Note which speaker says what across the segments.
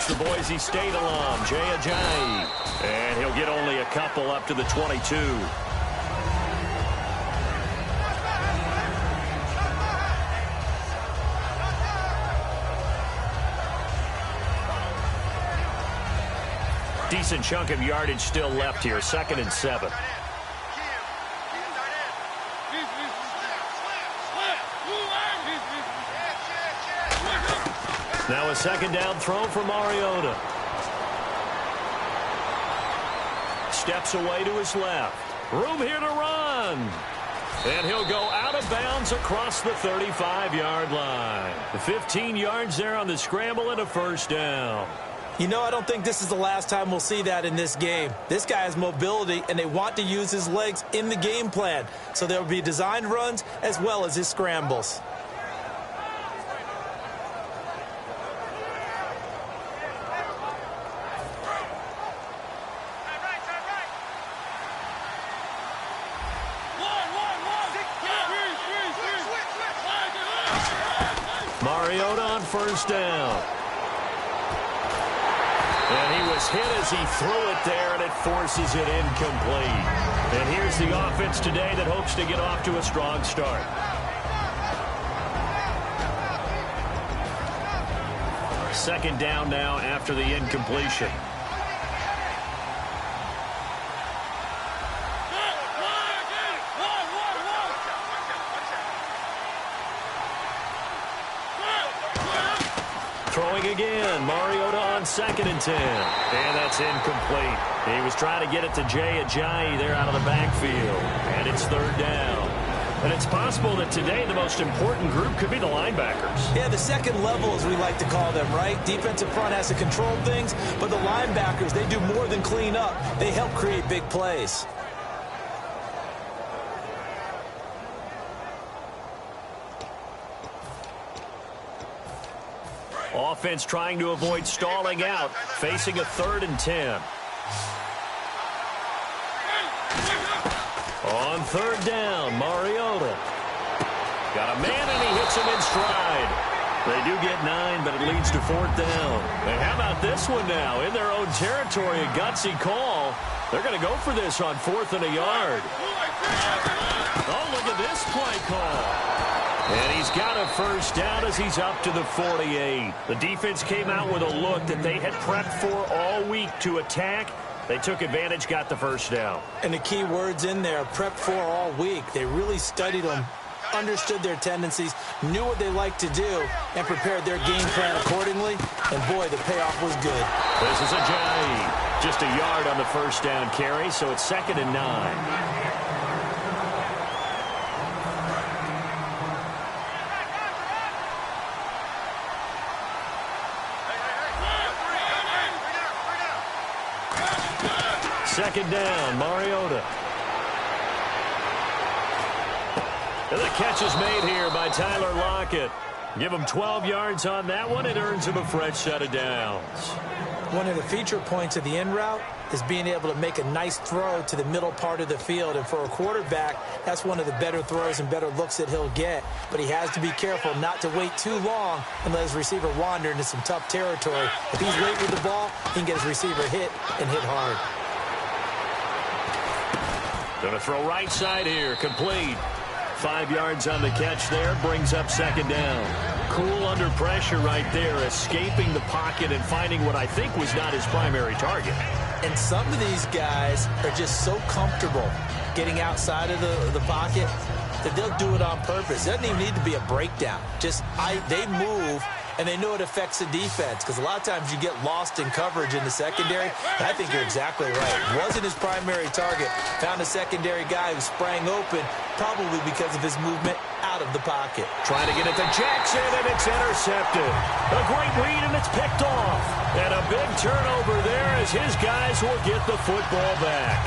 Speaker 1: the Boise State alum, Jay Ajayi. And he'll get only a couple up to the 22. Decent chunk of yardage still left here, 2nd and 7. Now a 2nd down throw for Mariota. Steps away to his left. Room here to run. And he'll go out of bounds across the 35-yard line. 15 yards there on the scramble and a 1st down.
Speaker 2: You know, I don't think this is the last time we'll see that in this game. This guy has mobility, and they want to use his legs in the game plan. So there will be designed runs as well as his scrambles.
Speaker 1: Mariota on 1st down. And he was hit as he threw it there, and it forces it incomplete. And here's the offense today that hopes to get off to a strong start. Second down now after the incompletion. Throwing again, Mariota on 2nd and 10. And that's incomplete. He was trying to get it to Jay Ajayi there out of the backfield. And it's 3rd down. And it's possible that today the most important group could be the linebackers.
Speaker 2: Yeah, the second level, as we like to call them, right? Defensive front has to control things, but the linebackers, they do more than clean up. They help create big plays.
Speaker 1: Offense trying to avoid stalling out, facing a 3rd and 10. On 3rd down, Mariota. Got a man, and he hits him in stride. They do get 9, but it leads to 4th down. And how about this one now? In their own territory, a gutsy call. They're going to go for this on 4th and a yard. Oh, look at this play call. And he's got a 1st down as he's up to the 48. The defense came out with a look that they had prepped for all week to attack. They took advantage, got the 1st down.
Speaker 2: And the key words in there, prepped for all week. They really studied them, understood their tendencies, knew what they liked to do, and prepared their game plan accordingly. And, boy, the payoff was good.
Speaker 1: This is Ajayi. Just a yard on the 1st down carry, so it's 2nd and 9. Second down, Mariota. And the catch is made here by Tyler Lockett. Give him 12 yards on that one. It earns him a fresh set of downs.
Speaker 2: One of the feature points of the in route is being able to make a nice throw to the middle part of the field. And for a quarterback, that's one of the better throws and better looks that he'll get. But he has to be careful not to wait too long and let his receiver wander into some tough territory. If he's late with the ball, he can get his receiver hit and hit hard.
Speaker 1: Going to throw right side here, complete. 5 yards on the catch there, brings up 2nd down. Cool under pressure right there, escaping the pocket and finding what I think was not his primary target.
Speaker 2: And some of these guys are just so comfortable getting outside of the pocket that they'll do it on purpose. It doesn't even need to be a breakdown. They move, and they know it affects the defense, because a lot of times you get lost in coverage in the secondary. And I think you're exactly right. Wasn't his primary target. Found a secondary guy who sprang open, probably because of his movement out of the pocket.
Speaker 1: Trying to get it to Jackson, and it's intercepted. A great read, and it's picked off. And a big turnover there as his guys will get the football back.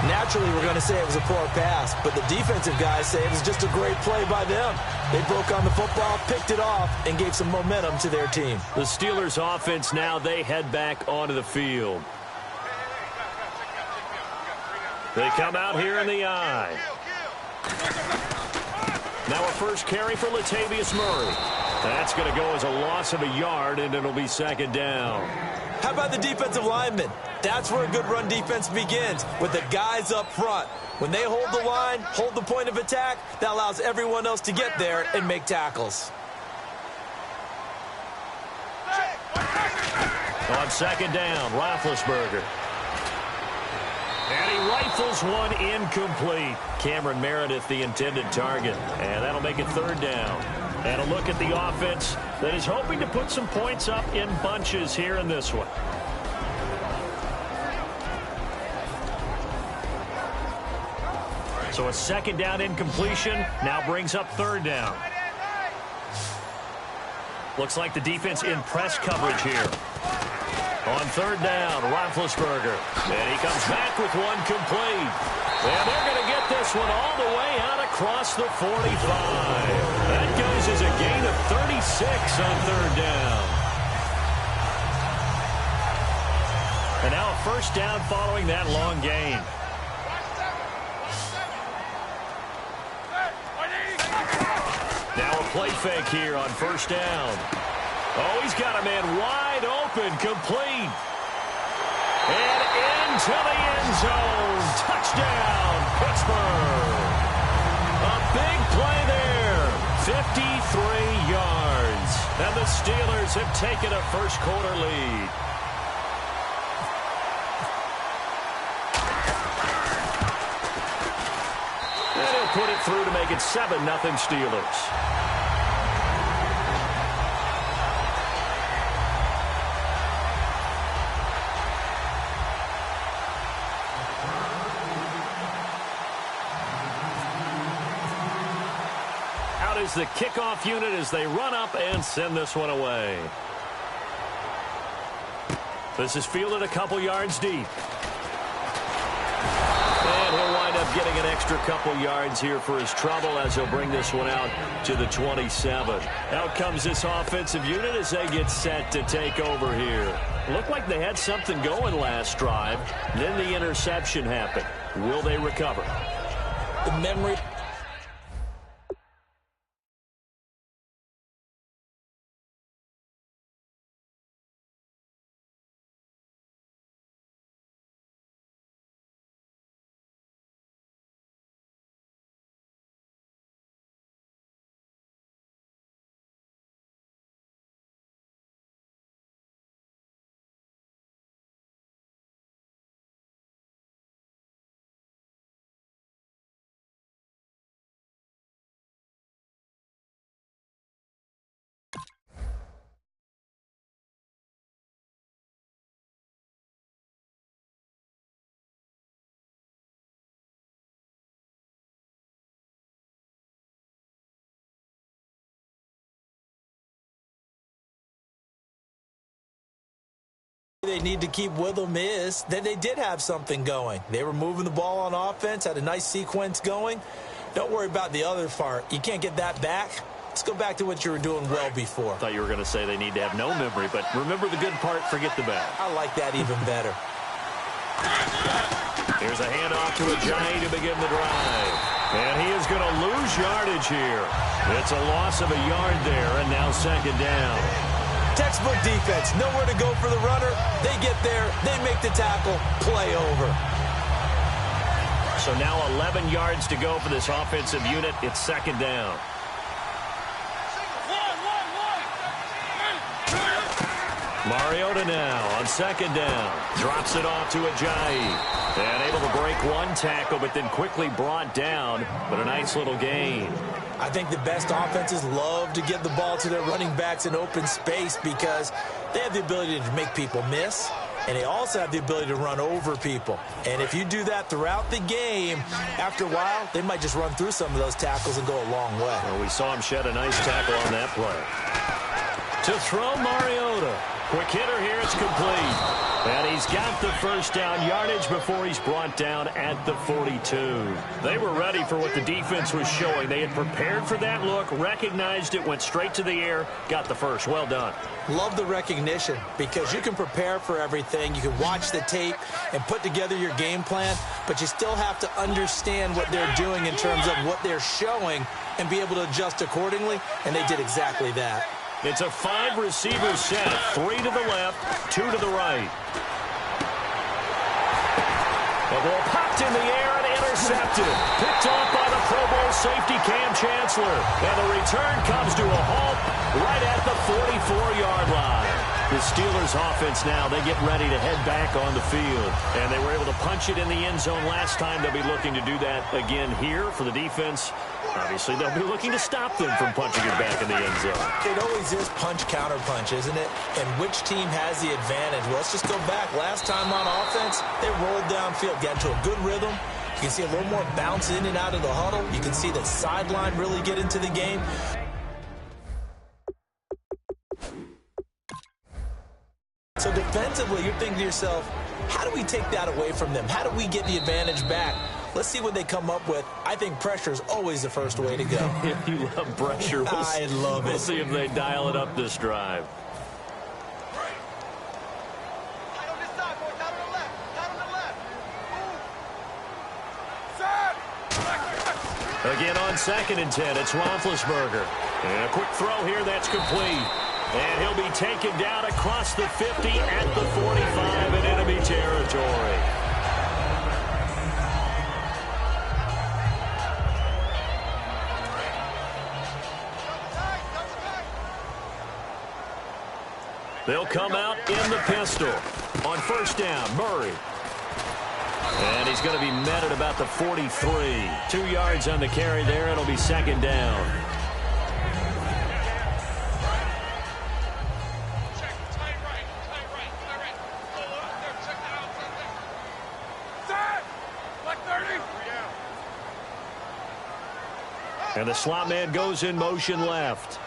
Speaker 2: Naturally, we're going to say it was a poor pass, but the defensive guys say it was just a great play by them. They broke on the football, picked it off, and gave some momentum to their team.
Speaker 1: The Steelers' offense now, they head back onto the field. They come out here in the I. Now a first carry for Latavius Murray. That's going to go as a loss of a yard, and it'll be second down.
Speaker 2: How about the defensive linemen? That's where a good run defense begins, with the guys up front. When they hold the line, hold the point of attack, that allows everyone else to get there and make tackles.
Speaker 1: On second down, Roethlisberger. And he rifles one incomplete. Cameron Meredith, the intended target. And that'll make it third down. And a look at the offense that is hoping to put some points up in bunches here in this one. So a second down incompletion now brings up third down. Looks like the defense in press coverage here. On third down, Roethlisberger. And he comes back with one complete. And they're going to get this one all the way out across the 45. That goes as a gain of 36 on third down. And now a first down following that long gain. Now a play fake here on first down. Oh, he's got a man wide open, complete. And into the end zone. Touchdown, Pittsburgh. A big play there. 53 yards. And the Steelers have taken a first quarter lead. And he'll put it through to make it 7-0 Steelers. Is the kickoff unit as they run up and send this one away. This is fielded a couple yards deep. And he'll wind up getting an extra couple yards here for his trouble as he'll bring this one out to the 27. Out comes this offensive unit as they get set to take over here. Looked like they had something going last drive. Then the interception happened. Will they recover?
Speaker 2: The memory. They need to keep with them is that they did have something going. They were moving the ball on offense, had a nice sequence going. Don't worry about the other part. You can't get that back. Let's go back to what you were doing well before.
Speaker 1: I thought you were going to say they need to have no memory, but remember the good part, forget the bad.
Speaker 2: I like that even better.
Speaker 1: Here's a handoff to Ajayi to begin the drive. And he is going to lose yardage here. It's a loss of a yard there, and now second down.
Speaker 2: Textbook defense, nowhere to go for the runner. They get there, they make the tackle, play over.
Speaker 1: So now 11 yards to go for this offensive unit. It's second down. Mariota now on second down. Drops it off to Ajayi. And able to break one tackle, but then quickly brought down. But a nice little gain.
Speaker 2: I think the best offenses love to get the ball to their running backs in open space because they have the ability to make people miss, and they also have the ability to run over people. And if you do that throughout the game, after a while, they might just run through some of those tackles and go a long way.
Speaker 1: Well, we saw him shed a nice tackle on that play. To throw, Mariota. Quick hitter here, it's complete. And he's got the first down yardage before he's brought down at the 42. They were ready for what the defense was showing. They had prepared for that look, recognized it, went straight to the air, got the first. Well done.
Speaker 2: Love the recognition because you can prepare for everything. You can watch the tape and put together your game plan, but you still have to understand what they're doing in terms of what they're showing and be able to adjust accordingly, and they did exactly that.
Speaker 1: It's a 5-receiver set. 3 to the left, 2 to the right. The ball popped in the air and intercepted. Picked off by the Pro Bowl safety Cam Chancellor. And the return comes to a halt right at the 44-yard line. The Steelers offense now, they get ready to head back on the field. And they were able to punch it in the end zone last time. They'll be looking to do that again here for the defense. Obviously, they'll be looking to stop them from punching it back in the end zone.
Speaker 2: It always is punch-counter-punch, isn't it? And which team has the advantage? Well, let's just go back. Last time on offense, they rolled downfield, got into a good rhythm. You can see a little more bounce in and out of the huddle. You can see the sideline really get into the game. So defensively, you're thinking to yourself, how do we take that away from them? How do we get the advantage back? Let's see what they come up with. I think pressure is always the first way to go.
Speaker 1: You love pressure.
Speaker 2: I love it.
Speaker 1: We'll see if they dial it up this drive. Again on 2nd and 10, it's Roethlisberger. And a quick throw here, that's complete. And he'll be taken down across the 50 at the 45 in enemy territory. They'll come out in the pistol. On 1st down, Murray. And he's going to be met at about the 43. 2 yards on the carry there. It'll be 2nd down. And the slot man goes in motion left.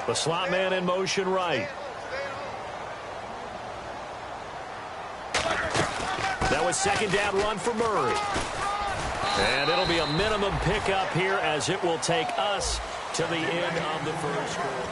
Speaker 1: The slot man in motion right. That was 2nd down run for Murray. And it'll be a minimum pickup here as it will take us to the end of the first quarter.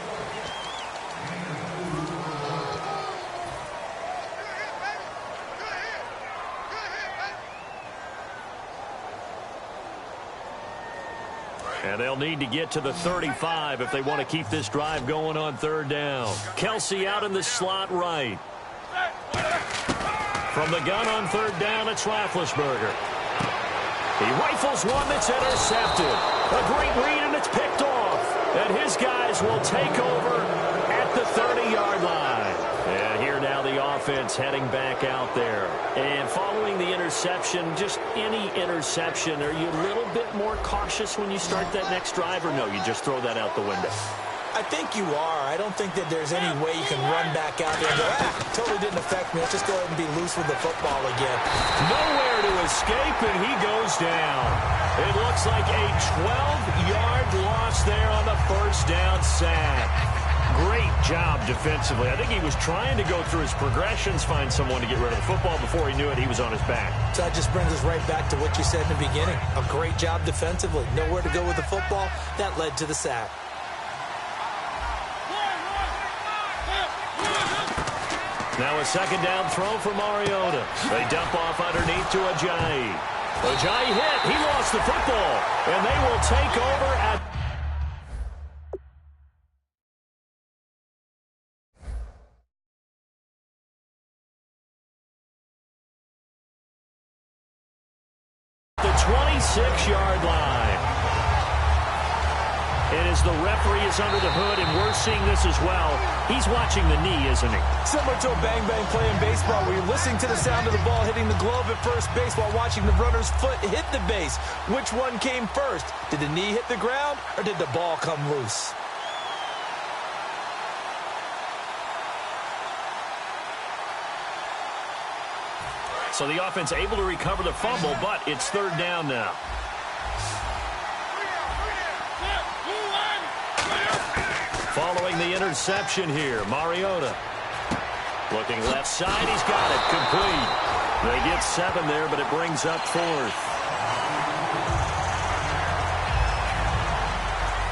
Speaker 1: And they'll need to get to the 35 if they want to keep this drive going on 3rd down. Kelsey out in the slot right. From the gun on 3rd down, it's Roethlisberger. He rifles one that's intercepted. A great read, and it's picked off. And his guys will take over at the 30-yard line. And here now the offense heading back out there. And following the interception, just any interception, are you a little bit more cautious when you start that next drive, or no, you just throw that out the window?
Speaker 2: I think you are. I don't think that there's any way you can run back out there and go, totally didn't affect me. Let's just go ahead and be loose with the football again.
Speaker 1: Nowhere to escape, and he goes down. It looks like a 12-yard loss there on the 1st down sack. Great job defensively. I think he was trying to go through his progressions, find someone to get rid of the football. Before he knew it, he was on his back.
Speaker 2: So that just brings us right back to what you said in the beginning. A great job defensively. Nowhere to go with the football. That led to the sack.
Speaker 1: Now a 2nd down throw for Mariota. They dump off underneath to Ajayi. Ajayi hit. He lost the football. And they will take over at the 26-yard line. And as the referee is under the hood, and we're seeing this as well, he's watching the knee, isn't he?
Speaker 2: Similar to a bang-bang play in baseball where you're listening to the sound of the ball hitting the glove at first base while watching the runner's foot hit the base. Which one came first? Did the knee hit the ground, or did the ball come loose?
Speaker 1: So the offense able to recover the fumble, but it's 3rd down now. interception here. Mariota looking left side. He's got it. Complete. They get 7 there, but it brings up 4th.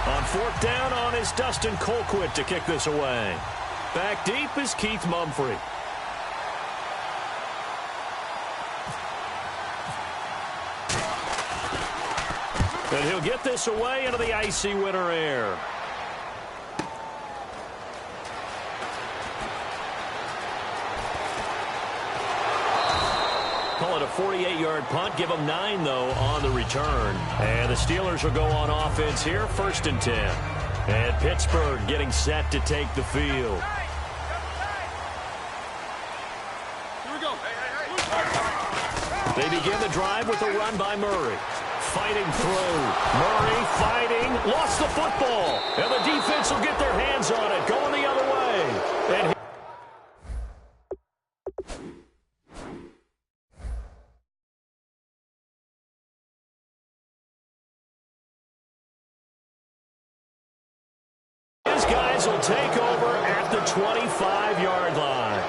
Speaker 1: On 4th down on is Dustin Colquitt to kick this away. Back deep is Keith Mumphrey. And he'll get this away into the icy winter air. Call it a 48-yard punt. Give them 9, though, on the return. And the Steelers will go on offense here, 1st and 10. And Pittsburgh getting set to take the field.
Speaker 3: Here we go.
Speaker 1: They begin the drive with a run by Murray. Fighting through. Murray fighting. Lost the football. And the defense will get their hands on it. Going the other way. And his guys will take over at the 25-yard line.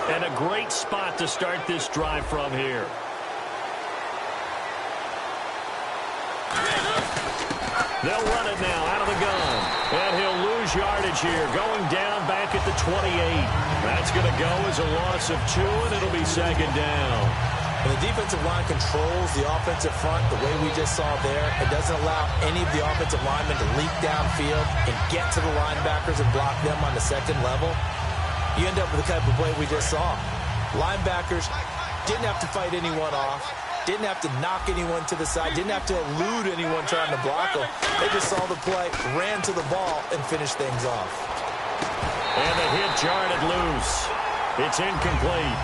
Speaker 1: And a great spot to start this drive from here. They'll run it now out of the gun. And he'll lose yardage here. Going down back at the 28. That's going to go as a loss of 2, and it'll be 2nd down.
Speaker 2: And the defensive line controls the offensive front the way we just saw there. It doesn't allow any of the offensive linemen to leak downfield and get to the linebackers and block them on the 2nd level. You end up with the type of play we just saw. Linebackers didn't have to fight anyone off, didn't have to knock anyone to the side, didn't have to elude anyone trying to block them. They just saw the play, ran to the ball, and finished things off.
Speaker 1: And the hit jarred it loose. It's incomplete.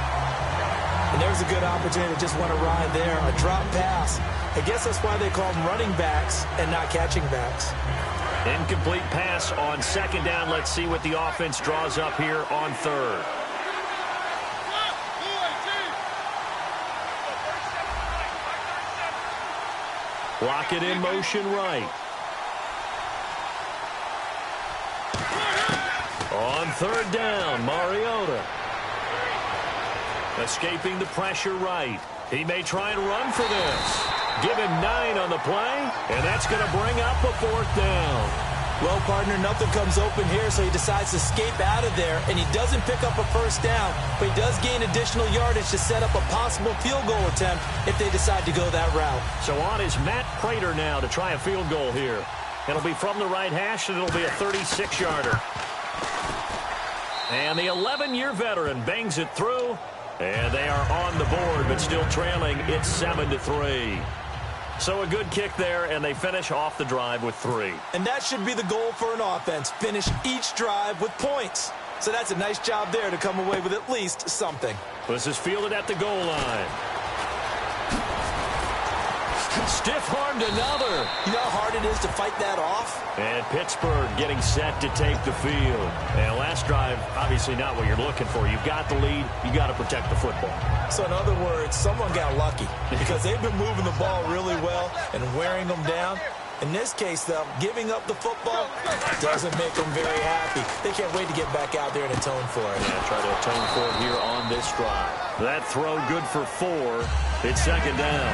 Speaker 2: And there's a good opportunity to just want to ride there. A drop pass. I guess that's why they call them running backs and not catching backs.
Speaker 1: Incomplete pass on 2nd down. Let's see what the offense draws up here on 3rd. Lock it in motion right. On 3rd down, Mariota. Escaping the pressure right. He may try and run for this. Give him 9 on the play, and that's going to bring up a 4th down.
Speaker 2: Well, partner, nothing comes open here, so he decides to escape out of there, and he doesn't pick up a 1st down, but he does gain additional yardage to set up a possible field goal attempt if they decide to go that route.
Speaker 1: So on is Matt Prater now to try a field goal here. It'll be from the right hash, and it'll be a 36-yarder. And the 11-year veteran bangs it through, and they are on the board, but still trailing. It's 7-3. So a good kick there, and they finish off the drive with 3.
Speaker 2: And that should be the goal for an offense, finish each drive with points. So that's a nice job there to come away with at least something.
Speaker 1: This is fielded at the goal line. Stiff-armed another.
Speaker 2: You know how hard it is to fight that off?
Speaker 1: And Pittsburgh getting set to take the field. And last drive, obviously not what you're looking for. You've got the lead. You got to protect the football.
Speaker 2: So in other words, someone got lucky because they've been moving the ball really well and wearing them down. In this case, though, giving up the football doesn't make them very happy. They can't wait to get back out there and atone for it.
Speaker 1: Yeah, try to atone for it here on this drive. That throw good for 4. It's 2nd down.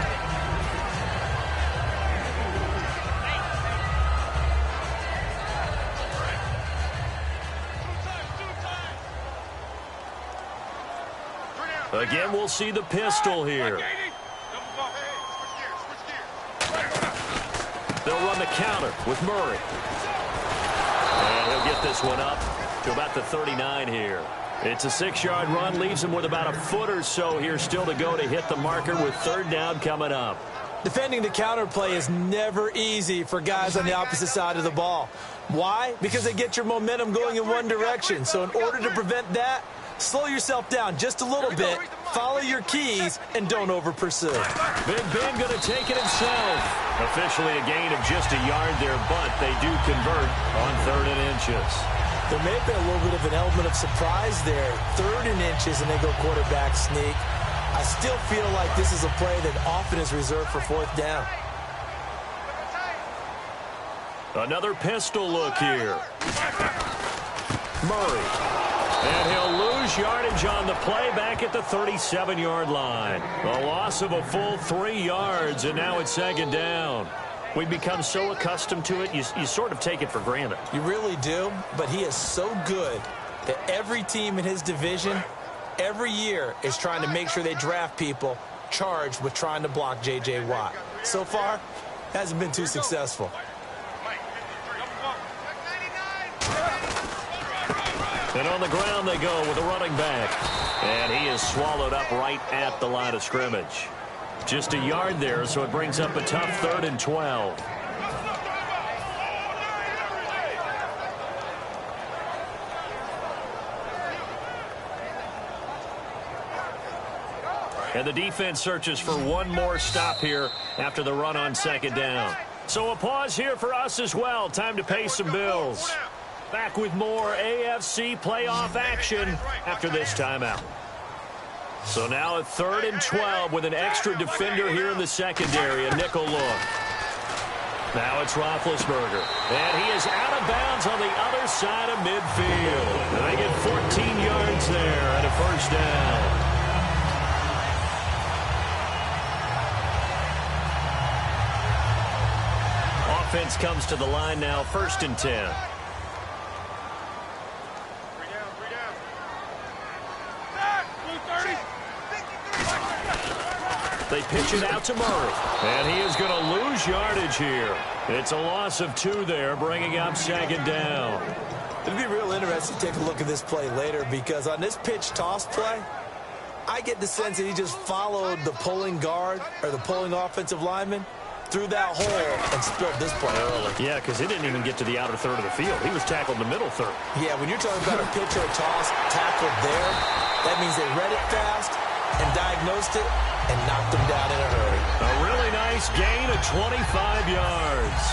Speaker 1: Again, we'll see the pistol here. They'll run the counter with Murray. And he'll get this one up to about the 39 here. It's a 6-yard run, leaves him with about a foot or so here still to go to hit the marker with 3rd down coming up.
Speaker 2: Defending the counter play is never easy for guys on the opposite side of the ball. Why? Because they get your momentum going in one direction. So in order to prevent that, slow yourself down just a little bit, follow your keys, and don't over-pursue.
Speaker 1: Big Ben going to take it himself. Officially a gain of just a yard there, but they do convert on 3rd and inches.
Speaker 2: There may have been a little bit of an element of surprise there. 3rd and inches, and they go quarterback sneak. I still feel like this is a play that often is reserved for 4th down.
Speaker 1: Another pistol look here. Murray. And he'll lose yardage on the play back at the 37-yard line. A loss of a full 3 yards, and now it's second down. We've become so accustomed to it, you sort of take it for granted.
Speaker 2: You really do, but he is so good that every team in his division, every year, is trying to make sure they draft people charged with trying to block J.J. Watt. So far, hasn't been too successful.
Speaker 1: And on the ground they go with a running back. And he is swallowed up right at the line of scrimmage. Just a yard there, so it brings up a tough 3rd and 12. And the defense searches for one more stop here after the run on second down. So a pause here for us as well. Time to pay some bills. Back with more AFC playoff action after this timeout. So now a 3rd and 12 with an extra defender here in the secondary, a nickel look. Now it's Roethlisberger. And he is out of bounds on the other side of midfield. And they get 14 yards there and a first down. Offense comes to the line now, 1st and 10. They pitch it out to Murray. And he is going to lose yardage here. It's a loss of 2 there, bringing up second down.
Speaker 2: It'll be real interesting to take a look at this play later, because on this pitch toss play, I get the sense that he just followed the pulling guard or the pulling offensive lineman through that hole and spilled this play early.
Speaker 1: Yeah, because he didn't even get to the outer third of the field. He was tackled in the middle third.
Speaker 2: Yeah, when you're talking about a pitch or a toss tackled there, that means they read it fast and diagnosed it and knocked him down in a hurry.
Speaker 1: A really nice gain of 25 yards.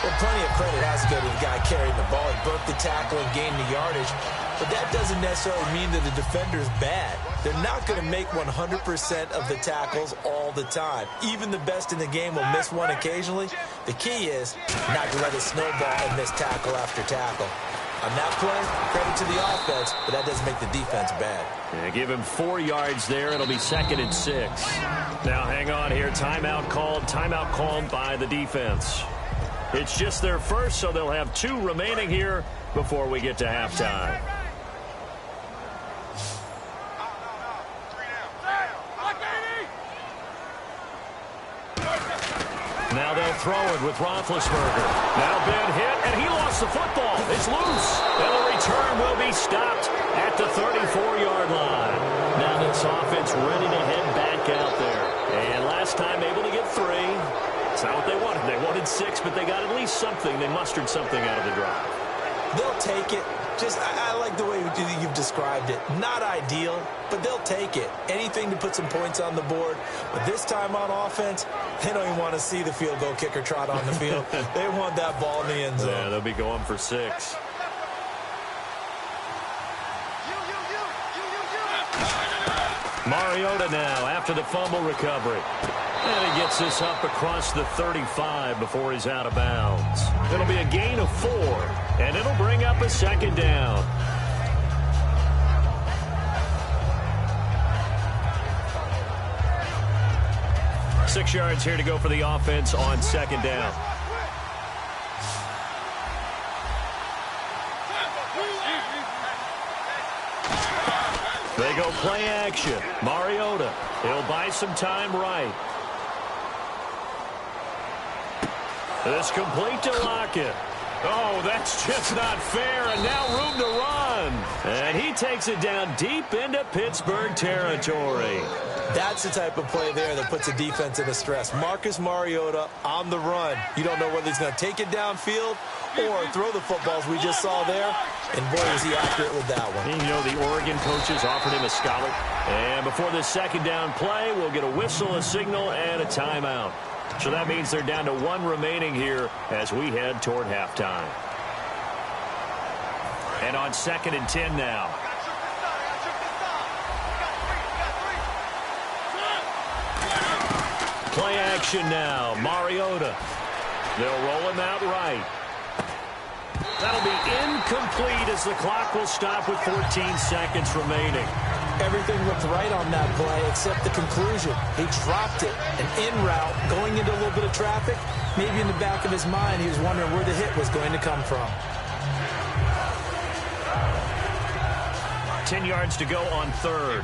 Speaker 2: Well, plenty of credit has to go to the guy carrying the ball. He broke the tackle and gained the yardage. But that doesn't necessarily mean that the defender's bad. They're not going to make 100% of the tackles all the time. Even the best in the game will miss one occasionally. The key is not to let it snowball and miss tackle after tackle. On that play, credit to the offense, but that doesn't make the defense bad.
Speaker 1: Yeah, give him 4 yards there. It'll be 2nd and 6. Now hang on here. Timeout called by the defense. It's just their first, so they'll have 2 remaining here before we get to halftime. Now they'll throw it with Roethlisberger. Now been hit, and he lost the football. It's loose. And the return will be stopped at the 34-yard line. Now this offense ready to head back out there. And last time able to get 3. It's not what they wanted. They wanted 6, but they got at least something. They mustered something out of the drive.
Speaker 2: They'll take it. Just, I like the way you've described it. Not ideal, but they'll take it. Anything to put some points on the board. But this time on offense, they don't even want to see the field goal kicker trot on the field. They want that ball in the end zone.
Speaker 1: Yeah, they'll be going for 6. Mariota now after the fumble recovery. And he gets this up across the 35 before he's out of bounds. It'll be a gain of 4, and it'll bring up a second down. Six yards here to go for the offense on second down. They go play action. Mariota, he'll buy some time right. This complete to Lockett. Oh, that's just not fair, and now room to run. And he takes it down deep into Pittsburgh territory.
Speaker 2: That's the type of play there that puts a defense into stress. Marcus Mariota on the run. You don't know whether he's going to take it downfield or throw the footballs we just saw there. And boy, was he accurate with that one.
Speaker 1: And you know, the Oregon coaches offered him a scholar. And before this second down play, we'll get a whistle, a signal, and a timeout. So that means they're down to 1 remaining here as we head toward halftime. And on 2nd and 10 now. Play action now. Mariota. They'll roll him out right. That'll be incomplete as the clock will stop with 14 seconds remaining.
Speaker 2: Everything looked right on that play except the conclusion. He dropped it, an in route, going into a little bit of traffic. Maybe in the back of his mind, he was wondering where the hit was going to come from.
Speaker 1: 10 yards to go on third.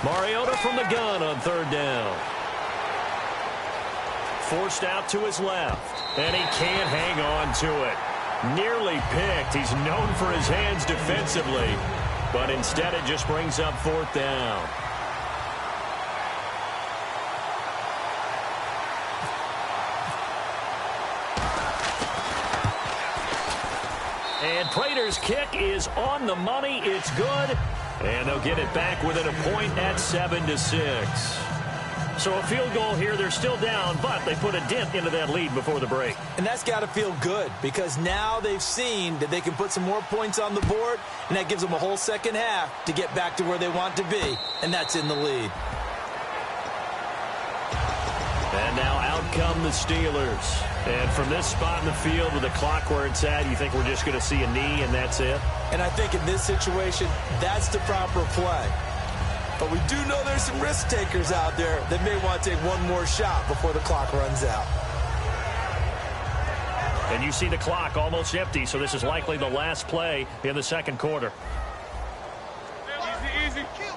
Speaker 1: Mariota from the gun on third down. Forced out to his left, and he can't hang on to it. Nearly picked. He's known for his hands defensively, but instead it just brings up fourth down. And Prater's kick is on the money. It's good. And they'll get it back within a point at 7-6. So a field goal here. They're still down, but they put a dent into that lead before the break.
Speaker 2: And that's got to feel good because now they've seen that they can put some more points on the board, and that gives them a whole second half to get back to where they want to be, and that's in the lead.
Speaker 1: And now out come the Steelers. And from this spot in the field with the clock where it's at, you think we're just going to see a knee and that's it?
Speaker 2: And I think in this situation, that's the proper play. But we do know there's some risk takers out there that may want to take one more shot before the clock runs out.
Speaker 1: And you see the clock almost empty, so this is likely the last play in the second quarter.
Speaker 3: Easy. Kill.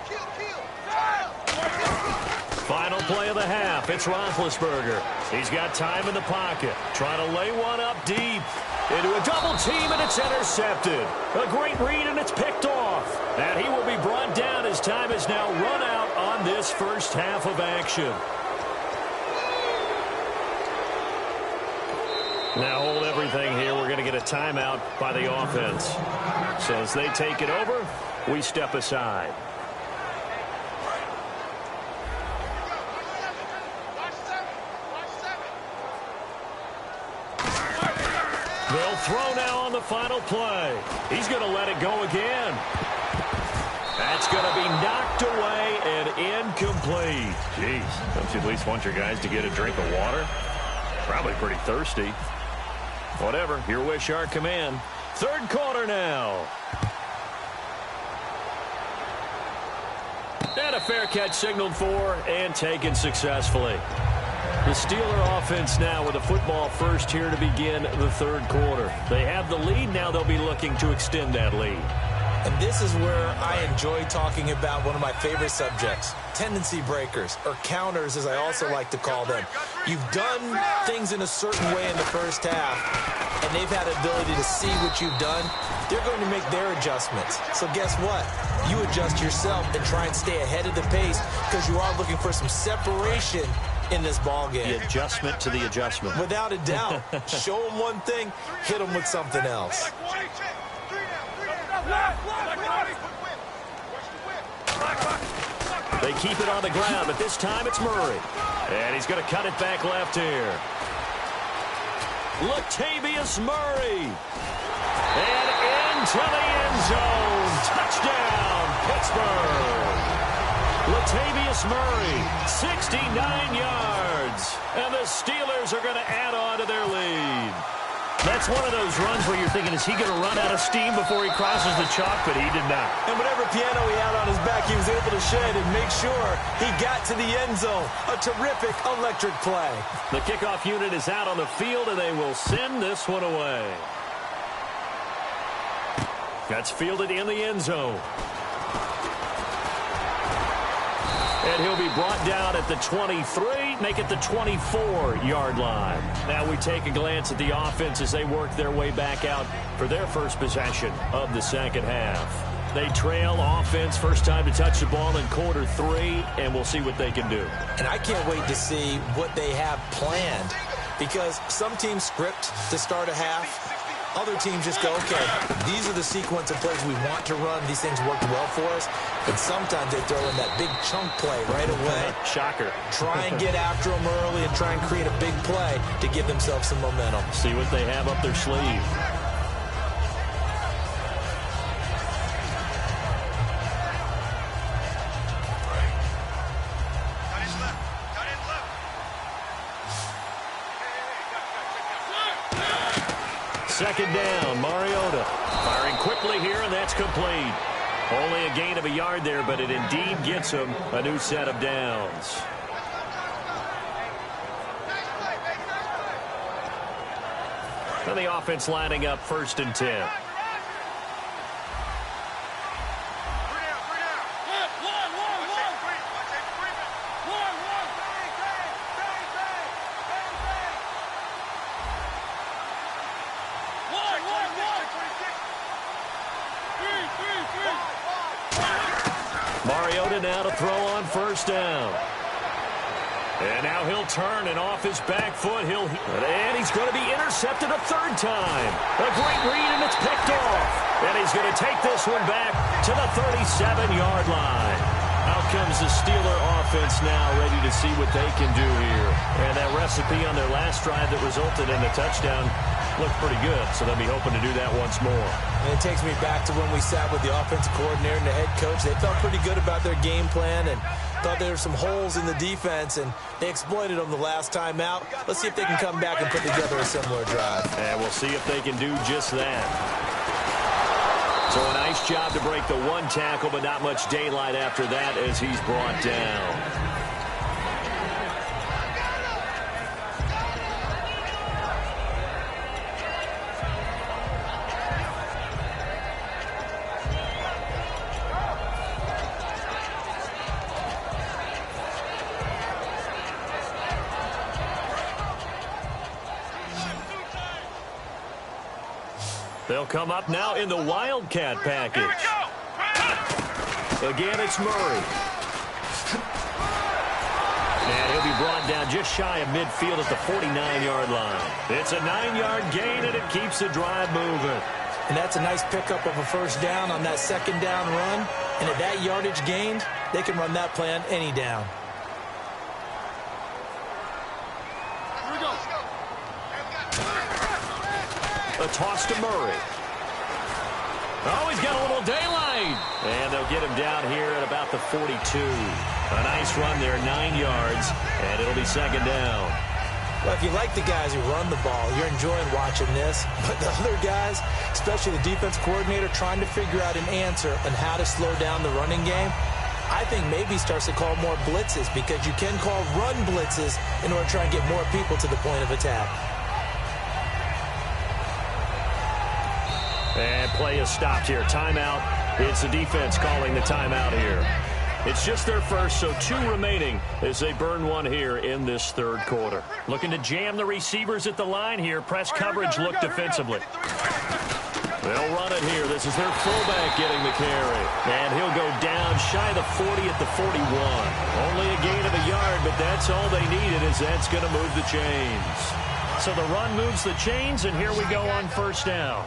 Speaker 1: Final play of the half. It's Roethlisberger. He's got time in the pocket. Trying to lay one up deep. Into a double team, and it's intercepted. A great read, and it's picked off. And he will be brought down as time is now run out on this first half of action. Now hold everything here. We're going to get a timeout by the offense. So as they take it over, we step aside. They'll throw now on the final play. He's going to let it go again. That's going to be knocked away and incomplete. Jeez, don't you at least want your guys to get a drink of water? Probably pretty thirsty. Whatever, your wish, our command. Third quarter now. And a fair catch signaled for and taken successfully. The Steeler offense now with a football first here to begin the third quarter. They have the lead. Now they'll be looking to extend that lead.
Speaker 2: And this is where I enjoy talking about one of my favorite subjects, tendency breakers, or counters as I also like to call them. You've done things in a certain way in the first half, and they've had the ability to see what you've done. They're going to make their adjustments. So guess what? You adjust yourself and try and stay ahead of the pace because you are looking for some separation in this ball game.
Speaker 1: The adjustment to the adjustment.
Speaker 2: Without a doubt. Show them one thing, hit them with something else.
Speaker 1: They keep it on the ground, but this time it's Murray. And he's going to cut it back left here. Latavius Murray. And into the end zone. Touchdown, Pittsburgh. Latavius Murray, 69 yards. And the Steelers are going to add on to their lead. That's one of those runs where you're thinking, is he going to run out of steam before he crosses the chalk? But he did not.
Speaker 2: And whatever piano he had on his back, he was able to shed and make sure he got to the end zone. A terrific electric play.
Speaker 1: The kickoff unit is out on the field, and they will send this one away. That's fielded in the end zone. And he'll be brought down at the 23, make it the 24-yard line. Now we take a glance at the offense as they work their way back out for their first possession of the second half. They trail offense, first time to touch the ball in quarter 3, and we'll see what they can do.
Speaker 2: And I can't wait to see what they have planned because some teams script to start a half. Other teams just go, okay, these are the sequence of plays we want to run. These things worked well for us. But sometimes they throw in that big chunk play right away.
Speaker 1: Shocker.
Speaker 2: Try and get after them early and try and create a big play to give themselves some momentum.
Speaker 1: See what they have up their sleeve. second down. Mariota firing quickly here, and that's complete. Only a gain of a yard there, but it indeed gets him a new set of downs. And the offense lining up 1st and 10. Mariota now to throw on 1st down. And now he'll turn, and off his back foot, and he's going to be intercepted a 3rd time. A great read, and it's picked off. And he's going to take this one back to the 37-yard line. Out comes the Steeler offense now, ready to see what they can do here. And that recipe on their last drive that resulted in a touchdown looked pretty good, so they'll be hoping to do that once more.
Speaker 2: And it takes me back to when we sat with the offensive coordinator and the head coach. They felt pretty good about their game plan and thought there were some holes in the defense, and they exploited them the last time out. Let's see if they can come back and put together a similar drive.
Speaker 1: And we'll see if they can do just that. So a nice job to break the 1 tackle, but not much daylight after that as he's brought down. They'll come up now in the Wildcat package. Again, it's Murray. And he'll be brought down just shy of midfield at the 49-yard line. It's a 9-yard gain, and it keeps the drive moving.
Speaker 2: And that's a nice pickup of a 1st down on that 2nd down run. And at that yardage gained, they can run that play on any down.
Speaker 1: A toss to Murray. Oh, he's got a little daylight. And they'll get him down here at about the 42. A nice run there, 9 yards, and it'll be 2nd down.
Speaker 2: Well, if you like the guys who run the ball, you're enjoying watching this. But the other guys, especially the defense coordinator, trying to figure out an answer on how to slow down the running game, I think maybe starts to call more blitzes, because you can call run blitzes in order to try and get more people to the point of attack.
Speaker 1: And play is stopped here. Timeout. It's the defense calling the timeout here. It's just their first, so 2 remaining as they burn 1 here in this 3rd quarter. Looking to jam the receivers at the line here. Press coverage look defensively. They'll run it here. This is their fullback getting the carry. And he'll go down shy of the 40 at the 41. Only a gain of a yard, but that's all they needed, as that's going to move the chains. So the run moves the chains, and here we go on 1st down.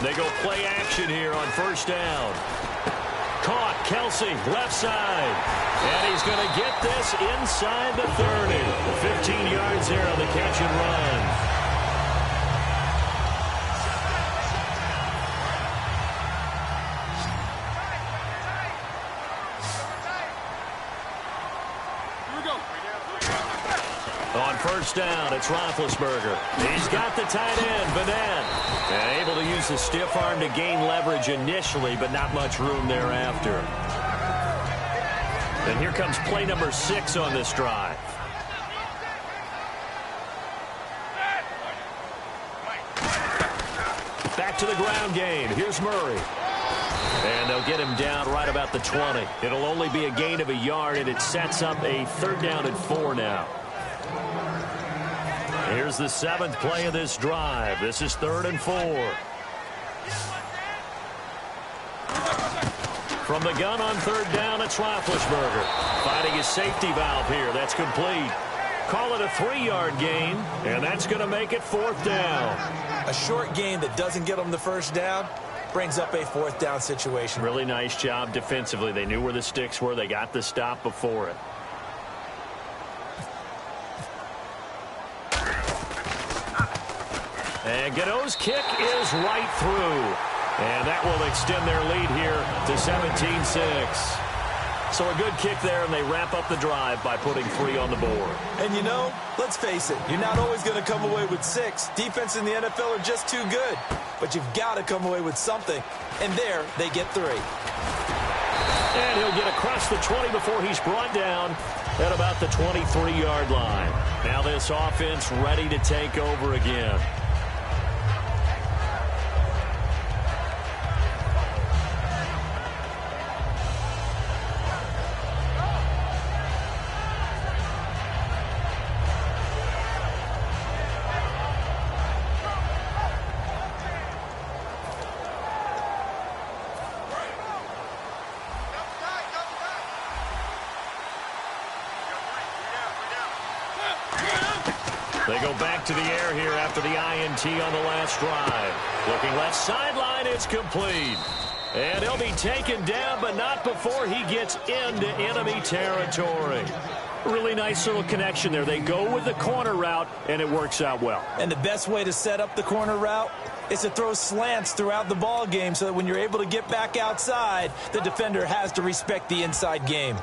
Speaker 1: They go play action here on 1st down. Caught, Kelsey, left side. And he's going to get this inside the 30. 15 yards there on the catch and run. On 1st down, it's Roethlisberger. He's got the tight end, Vanette. And able to use the stiff arm to gain leverage initially, but not much room thereafter. And here comes play number 6 on this drive. Back to the ground game. Here's Murray. And they'll get him down right about the 20. It'll only be a gain of a yard, and it sets up a 3rd down and 4 now. Here's the 7th play of this drive. This is 3rd and 4. From the gun on 3rd down, it's Roethlisberger. Finding his safety valve here. That's complete. Call it a 3-yard gain, and that's going to make it 4th down.
Speaker 2: A short gain that doesn't get them the 1st down brings up a 4th down situation.
Speaker 1: Really nice job defensively. They knew where the sticks were. They got the stop before it. And Gano's kick is right through. And that will extend their lead here to 17-6. So a good kick there, and they wrap up the drive by putting 3 on the board.
Speaker 2: And you know, let's face it, you're not always going to come away with 6. Defense in the NFL are just too good. But you've got to come away with something. And there, they get 3.
Speaker 1: And he'll get across the 20 before he's brought down at about the 23-yard line. Now this offense ready to take over again. They go back to the air here after the INT on the last drive. Looking left sideline, it's complete. And he'll be taken down, but not before he gets into enemy territory. Really nice little connection there. They go with the corner route, and it works out well.
Speaker 2: And the best way to set up the corner route is to throw slants throughout the ball game so that when you're able to get back outside, the defender has to respect the inside game.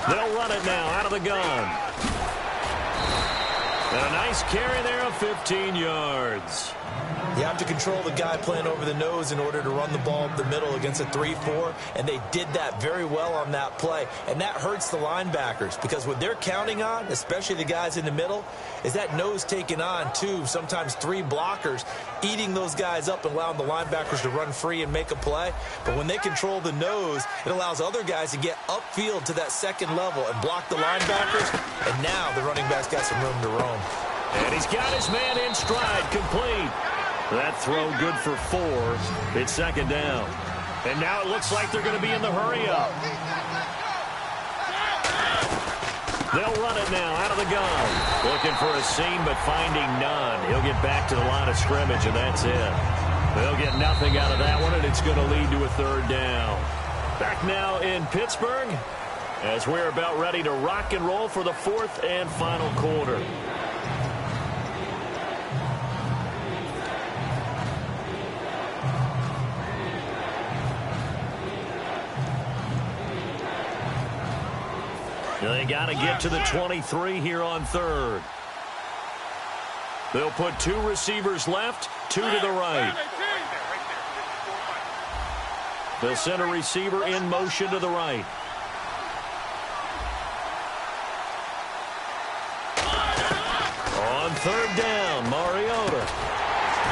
Speaker 1: They'll run it now out of the gun. And a nice carry there of 15 yards.
Speaker 2: You have to control the guy playing over the nose in order to run the ball up the middle against a 3-4, and they did that very well on that play. And that hurts the linebackers because what they're counting on, especially the guys in the middle, is that nose taking on 2, sometimes 3 blockers, eating those guys up and allowing the linebackers to run free and make a play. But when they control the nose, it allows other guys to get upfield to that second level and block the linebackers, and now the running back's got some room to roam.
Speaker 1: And he's got his man in stride, complete. That throw good for 4. It's second down. And now it looks like they're going to be in the hurry-up. They'll run it now out of the gun. Looking for a seam, but finding none. He'll get back to the line of scrimmage, and that's it. They'll get nothing out of that one, and it's going to lead to a third down. Back now in Pittsburgh as we're about ready to rock and roll for the 4th and final quarter. They got to get to the 23 here on 3rd. They'll put 2 receivers left, 2 to the right. They'll send a receiver in motion to the right. On 3rd down, Mariota.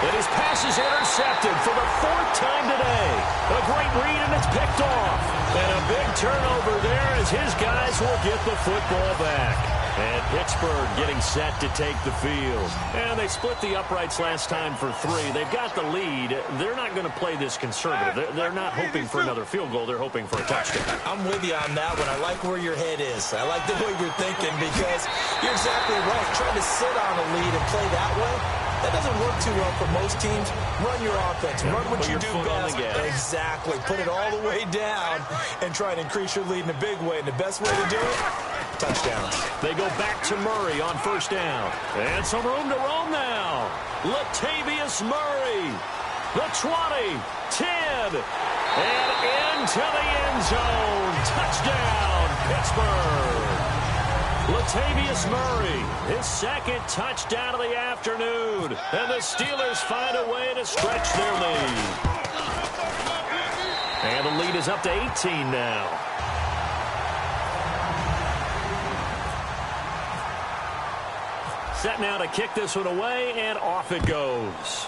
Speaker 1: And his pass is intercepted for the 4th time today. A great read, and it's picked off. And a big turnover there as his guys will get the football back. And Pittsburgh getting set to take the field. And they split the uprights last time for 3. They've got the lead. They're not going to play this conservative. They're not hoping for another field goal. They're hoping for a touchdown.
Speaker 2: I'm with you on that one. I like where your head is. I like the way you're thinking because you're exactly right. Trying to sit on a lead and play that way, that doesn't work too well for most teams. Run your offense. Run what you do best. Exactly. Put it all the way down and try and increase your lead in a big way. And the best way to do it, touchdowns.
Speaker 1: They go back to Murray on 1st down. And some room to roam now. Latavius Murray. The 20, 10, and into the end zone. Touchdown, Pittsburgh. Latavius Murray, his 2nd touchdown of the afternoon. And the Steelers find a way to stretch their lead. And the lead is up to 18 now. Set now to kick this one away, and off it goes.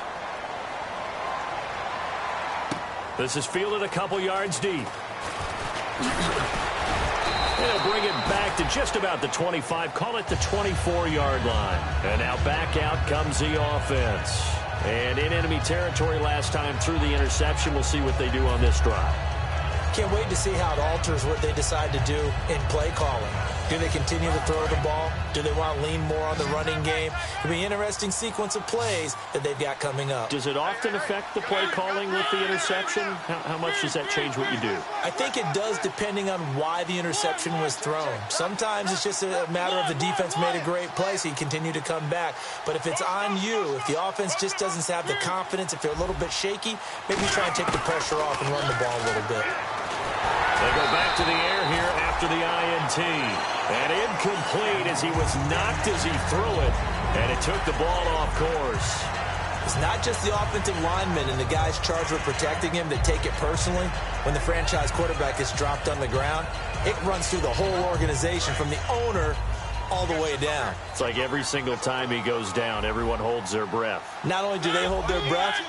Speaker 1: This is fielded a couple yards deep. They'll bring it back to just about the 25, call it the 24-yard line. And now back out comes the offense. And in enemy territory last time through the interception. We'll see what they do on this drive.
Speaker 2: Can't wait to see how it alters what they decide to do in play calling. Do they continue to throw the ball? Do they want to lean more on the running game? It'll be an interesting sequence of plays that they've got coming up.
Speaker 1: Does it often affect the play calling with the interception? How much does that change what you do?
Speaker 2: I think it does depending on why the interception was thrown. Sometimes it's just a matter of the defense made a great play, so you continue to come back. But if it's on you, if the offense just doesn't have the confidence, if they're a little bit shaky, maybe try and take the pressure off and run the ball a little bit.
Speaker 1: They go back to the air here after the INT. And incomplete as he was knocked as he threw it. And it took the ball off course.
Speaker 2: It's not just the offensive linemen and the guys charged with protecting him that take it personally. When the franchise quarterback gets dropped on the ground, it runs through the whole organization from the owner all the way down.
Speaker 1: It's like every single time he goes down, everyone holds their breath.
Speaker 2: Not only do they hold their breath,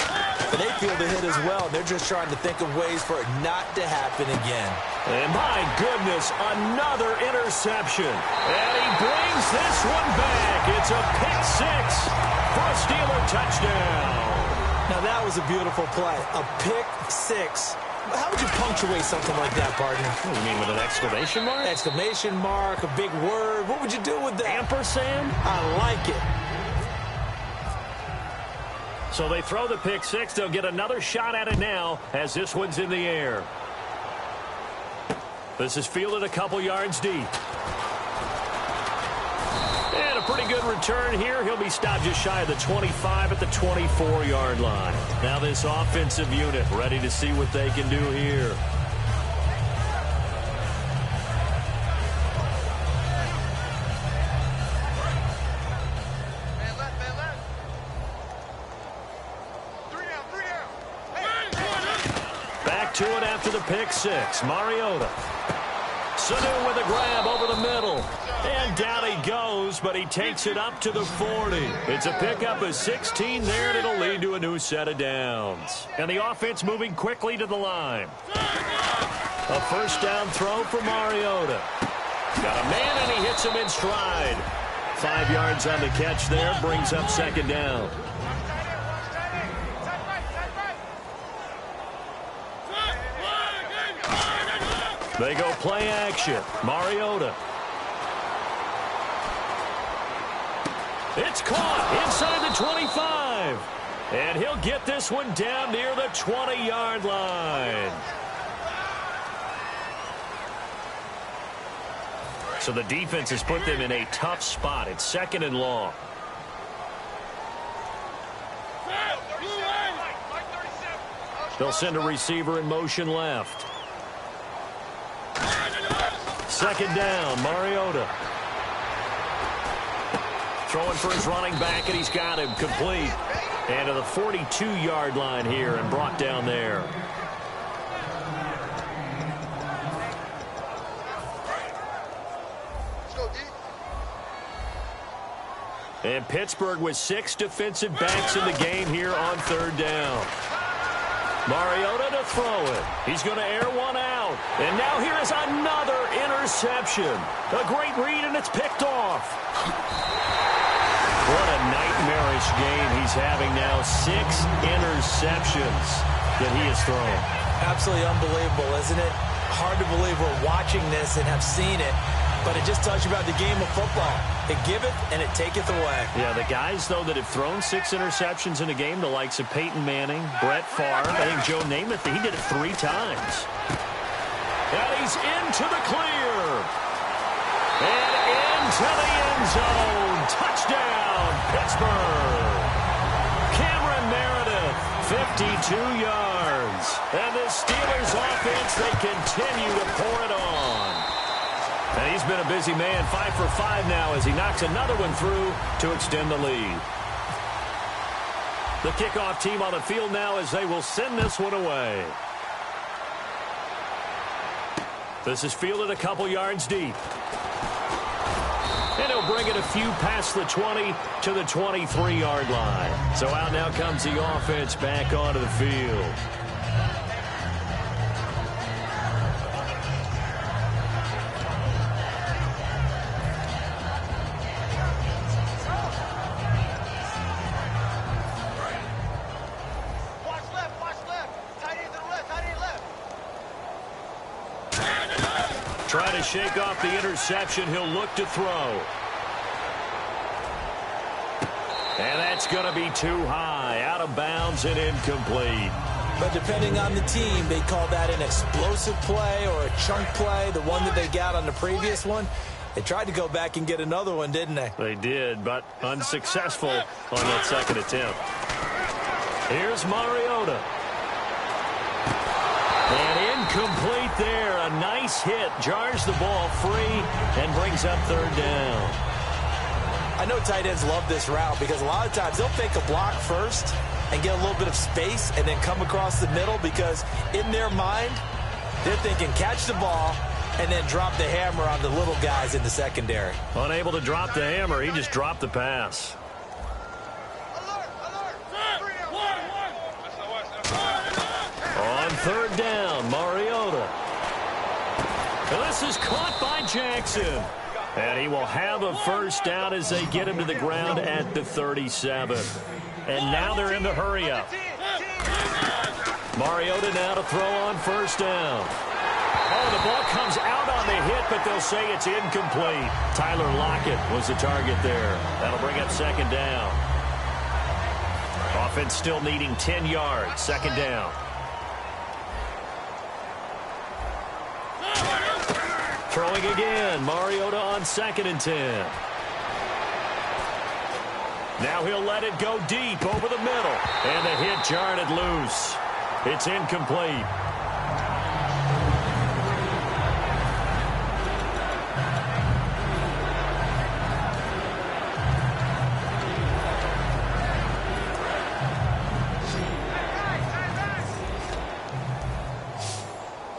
Speaker 2: but they feel the hit as well. They're just trying to think of ways for it not to happen again.
Speaker 1: And my goodness, another interception. And he brings this one back. It's a pick six for a Steeler touchdown.
Speaker 2: Now that was a beautiful play. A pick six. How would you punctuate something like that, partner?
Speaker 1: What do you mean, with an exclamation mark?
Speaker 2: Exclamation mark, a big word. What would you do with that?
Speaker 1: Ampersand?
Speaker 2: I like it.
Speaker 1: So they throw the pick six. They'll get another shot at it now as this one's in the air. This is fielded a couple yards deep. And a pretty good return here. He'll be stopped just shy of the 25 at the 24-yard line. Now this offensive unit ready to see what they can do here. Back to it after the pick six. Mariota. Sanu with a grab over the middle. And down he goes, but he takes it up to the 40. It's a pickup of 16 there, and it'll lead to a new set of downs. And the offense moving quickly to the line. A first down throw for Mariota. Got a man, and he hits him in stride. 5 yards on the catch there, brings up second down. They go play action. Mariota. It's caught inside the 25. And he'll get this one down near the 20-yard line. So the defense has put them in a tough spot. It's second and long. They'll send a receiver in motion left. Second down, Mariota. Throwing for his running back, and he's got him complete. And to the 42-yard line here and brought down there. And Pittsburgh with 6 defensive backs in the game here on third down. Mariota to throw it. He's going to air one out. And now here is another interception. A great read, and it's picked off. What a nightmarish game he's having now. 6 interceptions that he has thrown.
Speaker 2: Absolutely unbelievable, isn't it? Hard to believe we're watching this and have seen it. But it just tells you about the game of football. It giveth and it taketh away.
Speaker 1: Yeah, the guys, though, that have thrown 6 interceptions in a game, the likes of Peyton Manning, Brett Favre, I think Joe Namath, he did it 3 times. And he's into the clear. And into the end zone. Touchdown, Pittsburgh. Cameron Meredith, 52 yards. And the Steelers offense, they continue to pour it on. And he's been a busy man, 5 for 5 now as he knocks another one through to extend the lead. The kickoff team on the field now as they will send this one away. This is fielded a couple yards deep. And he'll bring it a few past the 20 to the 23-yard line. So out now comes the offense back onto the field. Trying to shake off the interception. He'll look to throw. And that's going to be too high. Out of bounds and incomplete.
Speaker 2: But depending on the team, they call that an explosive play or a chunk play, the one that they got on the previous one. They tried to go back and get another one, didn't they?
Speaker 1: They did, but unsuccessful on that second attempt. Here's Mariota. And incomplete there. A nice hit. Jars the ball free and brings up third down.
Speaker 2: I know tight ends love this route because a lot of times they'll fake a block first and get a little bit of space and then come across the middle because in their mind, they're thinking catch the ball and then drop the hammer on the little guys in the secondary.
Speaker 1: Unable to drop the hammer, he just dropped the pass. On third down, Mariota. And this is caught by Jackson. And he will have a first down as they get him to the ground at the 37. And now they're in the hurry-up. Mariota now to throw on first down. Oh, the ball comes out on the hit, but they'll say it's incomplete. Tyler Lockett was the target there. That'll bring up second down. Offense still needing 10 yards. Second down. Throwing again. Mariota on 2nd and 10. Now he'll let it go deep over the middle. And the hit jarred it loose. It's incomplete.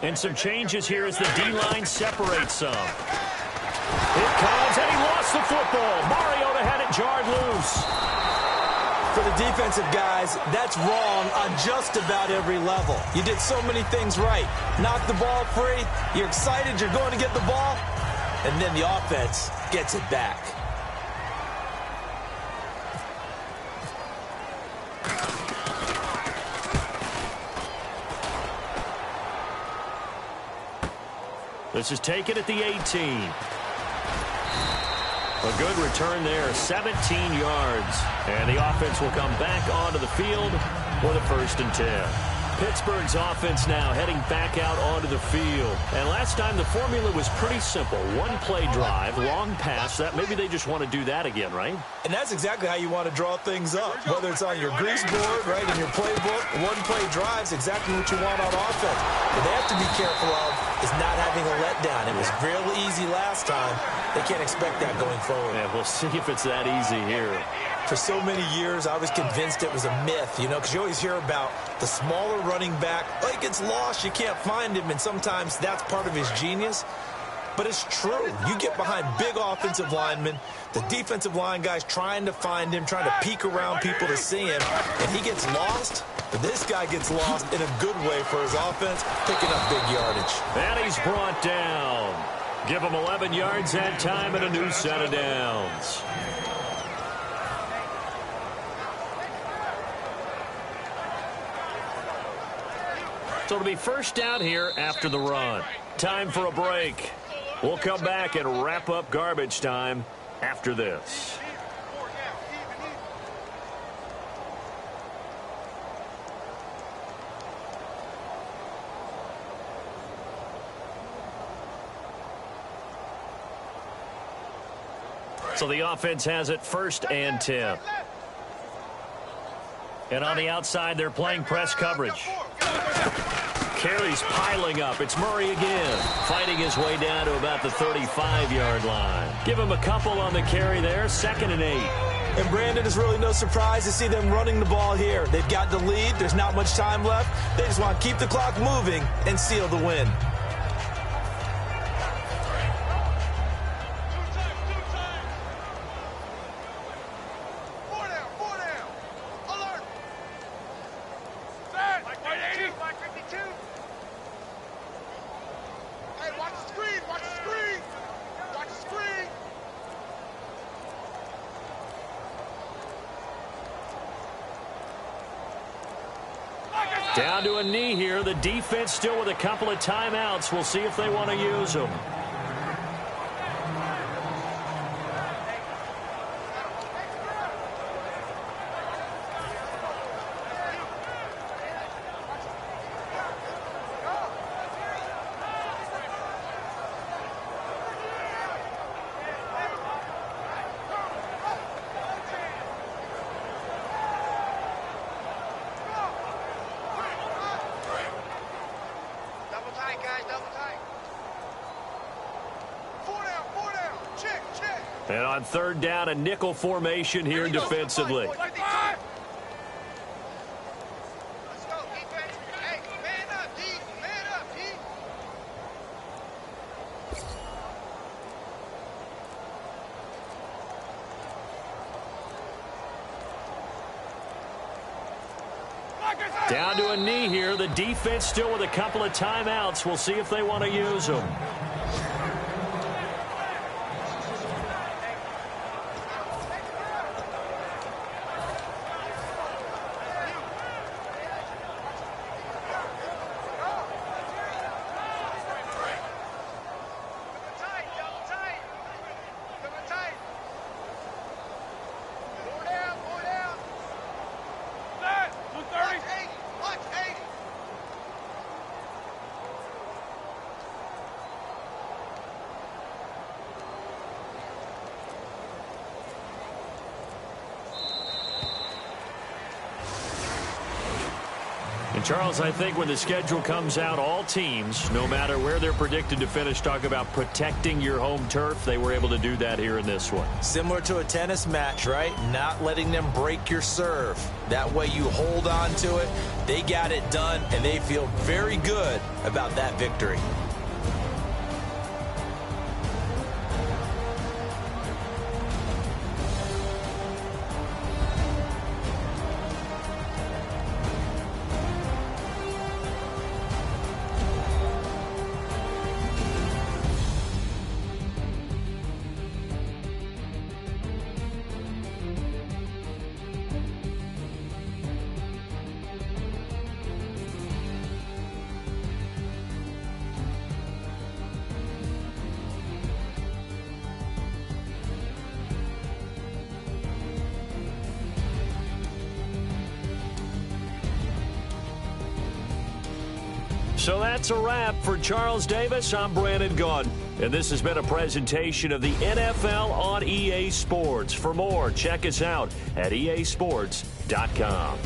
Speaker 1: And some changes here as the D-line separates some. It comes, and he lost the football. Mariota had it jarred loose.
Speaker 2: For the defensive guys, that's wrong on just about every level. You did so many things right. Knock the ball free. You're excited you're going to get the ball. And then the offense gets it back.
Speaker 1: This is taken at the 18. A good return there, 17 yards. And the offense will come back onto the field for the 1st and 10. Pittsburgh's offense now heading back out onto the field. And last time the formula was pretty simple. One-play drive, long pass. That maybe they just want to do that again, right?
Speaker 2: And that's exactly how you want to draw things up. Whether it's on your grease board, right, in your playbook, one-play drive's exactly what you want on offense. What they have to be careful of is not having a letdown. It was real easy last time. They can't expect that going forward.
Speaker 1: Yeah, we'll see if it's that easy here.
Speaker 2: For so many years, I was convinced it was a myth, you know, because you always hear about the smaller running back. Oh, he gets lost, you can't find him, and sometimes that's part of his genius. But it's true. You get behind big offensive linemen, the defensive line guys trying to find him, trying to peek around people to see him, and he gets lost. But this guy gets lost in a good way for his offense, picking up big yardage.
Speaker 1: And he's brought down. Give him 11 yards that time and a new set of downs. So it'll be first down here after the run. Time for a break. We'll come back and wrap up garbage time after this. So the offense has it 1st and 10. And on the outside, they're playing press coverage. Carries piling up. It's Murray again, fighting his way down to about the 35-yard line. Give him a couple on the carry there, 2nd and 8.
Speaker 2: And Brandon, is really no surprise to see them running the ball here. They've got the lead. There's not much time left. They just want to keep the clock moving and seal the win.
Speaker 1: Down to a knee here. The defense still with a couple of timeouts. We'll see if they want to use them. And on third down, a nickel formation here defensively.
Speaker 3: Let's go, defense. Hey, man up, D. Man up, D.
Speaker 1: Down to a knee here. The defense still with a couple of timeouts. We'll see if they want to use them. And Charles, I think when the schedule comes out, all teams, no matter where they're predicted to finish, talk about protecting your home turf. They were able to do that here in this one.
Speaker 2: Similar to a tennis match, right? Not letting them break your serve. That way you hold on to it. They got it done, and they feel very good about that victory.
Speaker 1: So that's a wrap for Charles Davis. I'm Brandon Gaudin, and this has been a presentation of the NFL on EA Sports. For more, check us out at easports.com.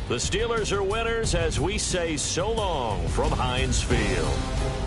Speaker 1: The Steelers are winners as we say so long from Heinz Field.